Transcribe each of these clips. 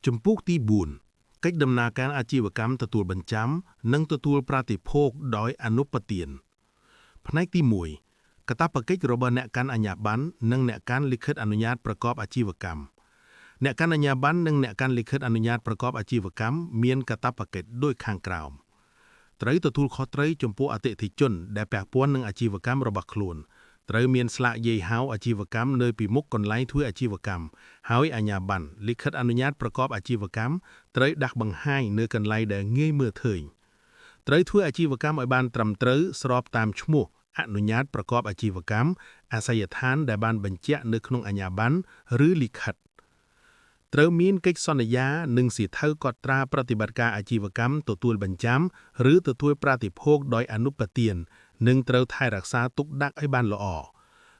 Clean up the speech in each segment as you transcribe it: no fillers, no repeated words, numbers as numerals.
ចំពោះទី4កិច្ចដំណើរការអាជីវកម្មទទួលបញ្ចាំនិងទទួលប្រតិភោគដោយអនុប្រទានផ្នែកទី1កាតព្វកិច្ចរបស់អ្នកកាន់អាជ្ញាប័ណ្ណនិងអ្នកកាន់លិខិតអនុញ្ញាតប្រកបអាជីវកម្មអ្នកកាន់អាជ្ញាប័ណ្ណនិងអ្នកកាន់លិខិតអនុញ្ញាតប្រកបអាជីវកម្មមានកាតព្វកិច្ចដូចខាងក្រោមត្រូវទទួលខុសត្រូវចំពោះអតិថិជនដែលពាក់ព័ន្ធនឹងអាជីវកម្មរបស់ខ្លួនត្រូវមានស្លាកយាយហៅអាជីវកម្មនៅពីមុខកន្លែងធ្វើអាជីវកម្មហើយអាជ្ញាប័ណ្ណលិខិតអនុញ្ញាតប្រកបអាជីវកម្មត្រូវដាក់បង្ហាញនៅកន្លែងដែលងាយមើលឃើញត្រូវធ្វើអាជីវកម្មឲ្យបានត្រឹមត្រូវស្របតាមឈ្មោះអនុញ្ញាតប្រកបអាជីវកម្មអាសយដ្ឋានដែលបានបញ្ជាក់នៅក្នុងអាជ្ញាប័ណ្ណឬលិខិតត្រូវមានកិច្ចសន្យានិងសៀវភៅកត់ត្រាប្រតិបត្តិការអាជីវកម្មទទួលបញ្ចាំឬទទួលប្រតិភោគដោយអនុប្រទាននិងត្រូវថែរក្សាទុកដាក់ឲ្យបានល្អ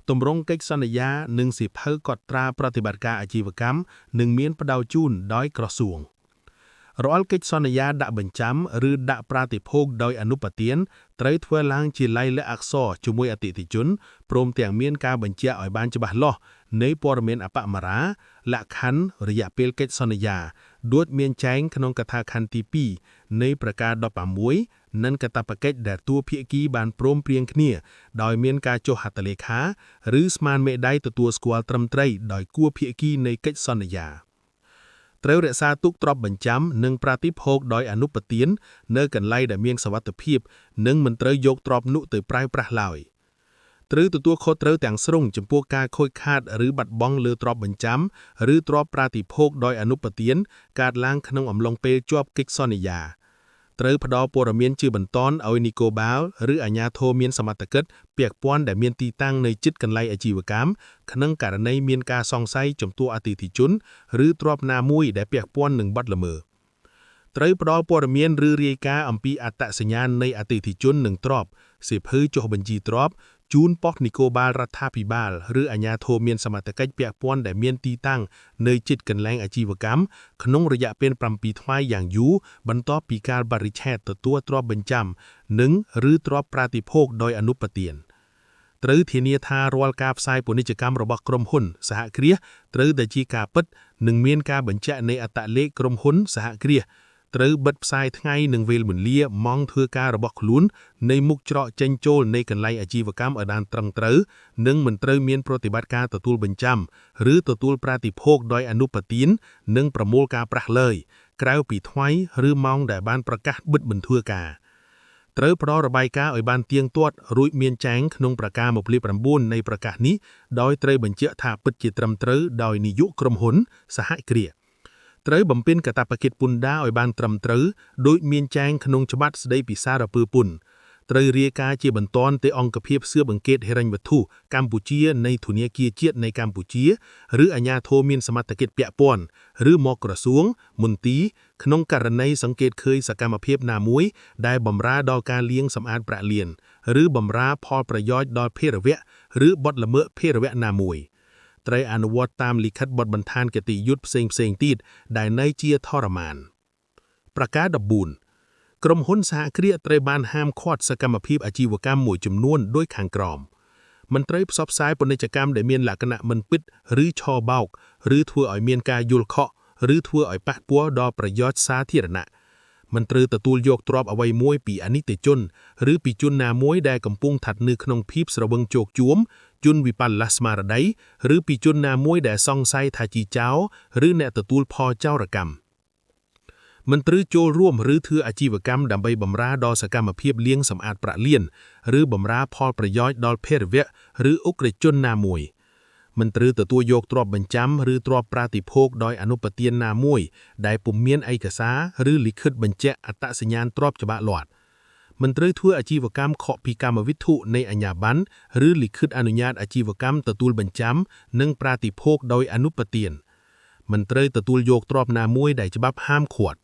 ទម្រង់កិច្ចសន្យានិងសៀវភៅកត់ត្រាប្រតិបត្តិការអាជីវកម្មនឹងមានផ្ដល់ជូនដោយក្រសួងរាល់កិច្ចសន្យាដាក់បញ្ចាំឬដាក់ប្រតិភោគដោយអនុប្រទានត្រូវធ្វើឡើងជាល័យលក្ខណ៍អក្សរជាមួយអតិថិជនព្រមទាំងមានការបញ្ជាក់ឲ្យបានច្បាស់លាស់នៃព័ត៌មានអបអមរាលក្ខខណ្ឌរយៈពេលកិច្ចសន្យាដូចមានចែងក្នុងកថាខណ្ឌទី2នៃប្រការ16និងកាតព្វកិច្ចដែលតួភាគីបានព្រមព្រៀងគ្នាដោយមានការចុះហត្ថលេខាឬស្មានមេដៃទទួលស្គាល់ត្រឹមត្រូវដោយគួរភាគីនៃកិច្ចសន្យាត្រូវរក្សាទុកទ្រព្យបញ្ចាំនិងប្រតិភោគដោយអនុប្រទាននៅកន្លែងដែលមានសុវត្ថិភាពនិងមិនត្រូវយកទ្រព្យនោះទៅប្រើប្រាស់ឡើយត្រូវទទួលខុសត្រូវទាំងស្រុងចំពោះការខូចខាតឬបាត់បង់លើទ្រព្យបញ្ចាំឬទ្រព្យប្រតិភោគដោយអនុប្រទានកើតឡើងក្នុងអំឡុងពេលជាប់កិច្ចសន្យាត្រូវផ្ដល់ព័ត៌មានជាបន្ទាន់ឲ្យនគរបាលឬអាជ្ញាធរមានសមត្ថកិច្ចពាក់ព័ន្ធដែលមានទីតាំងនៅជិតកន្លែងអាជីវកម្មក្នុងករណីមានការសង្ស័យចំពោះអតិថិជនឬទ្រព្យណាមួយដែលពាក់ព័ន្ធនឹងបទល្មើសត្រូវផ្ដល់ព័ត៌មានឬរាយការណ៍អំពីអត្តសញ្ញាណនៃអតិថិជននិងទ្រព្យសៀវភៅចុះបញ្ជីទ្រព្យជូនប៉ុស្តិ៍នគរបាលរដ្ឋាភិបាលឬអាជ្ញាធរមានសមត្ថកិច្ចពាក់ព័ន្ធដែលមានទីតាំងនៅជិតកន្លែងអាជីវកម្មក្នុងរយៈពេល7ថ្ងៃយ៉ាងយូរបន្ទាប់ពីកាលបរិច្ឆេទទទួលទ្រព្យបញ្ចាំនិងឬទ្រព្យប្រតិភោគដោយអនុប្រទានត្រូវធានាថារាល់ការផ្សាយពាណិជ្ជកម្មរបស់ក្រុមហ៊ុនសហគ្រាសត្រូវតែជាការពិតនិងមានការបញ្ជាក់នៃអត្តលេខក្រុមហ៊ុនសហគ្រាសត្រូវបិទផ្សាយថ្ងៃនិងវេលវេលាម៉ោងធ្វើការរបស់ខ្លួននៃមុខច្រកចេញចូលនៃកន្លែងអាជីវកម្មឲ្យបានត្រឹមត្រូវនិងមិនត្រូវមានប្រតិបត្តិការទទួលបញ្ចាំឬទទួលប្រតិភោគដោយអនុប្រទាននិងប្រមូលការប្រាស់លើយក្រៅពីថ្ងៃឬម៉ោងដែលបានប្រកាសបិទបន្ទធ្វើការត្រូវផ្ដល់របាយការណ៍ឲ្យបានទៀងទាត់រួចមានចែងក្នុងប្រការ29នៃប្រកាសនេះដោយត្រូវបញ្ជាក់ថាពិតជាត្រឹមត្រូវដោយនាយកក្រុមហ៊ុនសហគ្រាសត្រូវបំពេញកាតព្វកិច្ចពន្ធដារឲ្យបានត្រឹមត្រូវដោយមានចែងក្នុងច្បាប់ស្តីពីសារពើពន្ធត្រូវរាយការណ៍ជាបន្ទាន់ទៅអង្គភាពស៊ើបអង្កេតហិរញ្ញវត្ថុកម្ពុជានៃធនាគារជាតិនៃកម្ពុជាឬអាជ្ញាធរមានសមត្ថកិច្ចពាក់ព័ន្ធឬមកក្រសួងមន្ទីរក្នុងករណីសង្កេតឃើញសកម្មភាពណាមួយដែលបម្រើដល់ការលាងសម្អាតប្រាក់លានឬបម្រើផលប្រយោជន៍ដល់ភេរវៈឬបទល្មើសភេរវៈណាមួយត្រូវអនុវត្តតាមលិខិតបទបន្តានគតិយុត្តផ្សេងទៀតដែលនៅជាធរមានប្រការ14ក្រុមហ៊ុនសហគ្រាសត្រូវបានហាមឃាត់សកម្មភាពអាជីវកម្មមួយចំនួនដូចខាងក្រោមមិនត្រូវផ្សព្វផ្សាយពាណិជ្ជកម្មដែលមានលក្ខណៈមិនពិតឬឆបោកឬធ្វើឲ្យមានការយល់ខុសឬធ្វើឲ្យប៉ះពាល់ដល់ប្រយោជន៍សាធារណៈមិនត្រូវទទួលយកទ្រព្យអ្វីមួយពីអនិច្ចជនឬពីជនណាមួយដែលកំពុងស្ថិតនៅក្នុងភាពស្រវឹងជោគជួមជនវិបត្តិស្មារតីឬពីជនណាមួយដែលសង្ស័យថាជាចោរឬអ្នកទទួលផលចោរកម្មមិនត្រូវចូលរួមឬធ្វើអាជីវកម្មដើម្បីបម្រើដល់សកម្មភាពលាងសម្អាតប្រាក់លានឬបម្រើផលប្រយោជន៍ដល់ភេរវៈឬឧក្រិដ្ឋជនណាមួយមិនត្រូវទទួលយកទ្រព្យបញ្ចាំឬទ្រព្យប្រតិភោគដោយអនុប្រទានណាមួយដែលពុំមានឯកសារឬលិខិតបញ្ជាក់អត្តសញ្ញាណទ្រព្យច្បាស់លាស់មិនត្រូវធ្វើអាជីវកម្មខុសពីកម្មវិធីនៃអាជ្ញាប័ណ្ណឬលិខិតអនុញ្ញាតអាជីវកម្មទទួលបញ្ចាំនិងប្រតិភោគដោយអនុប្រទានមិនត្រូវទទួលយកទ្រព្យណាមួយដែលច្បាប់ហាមឃាត់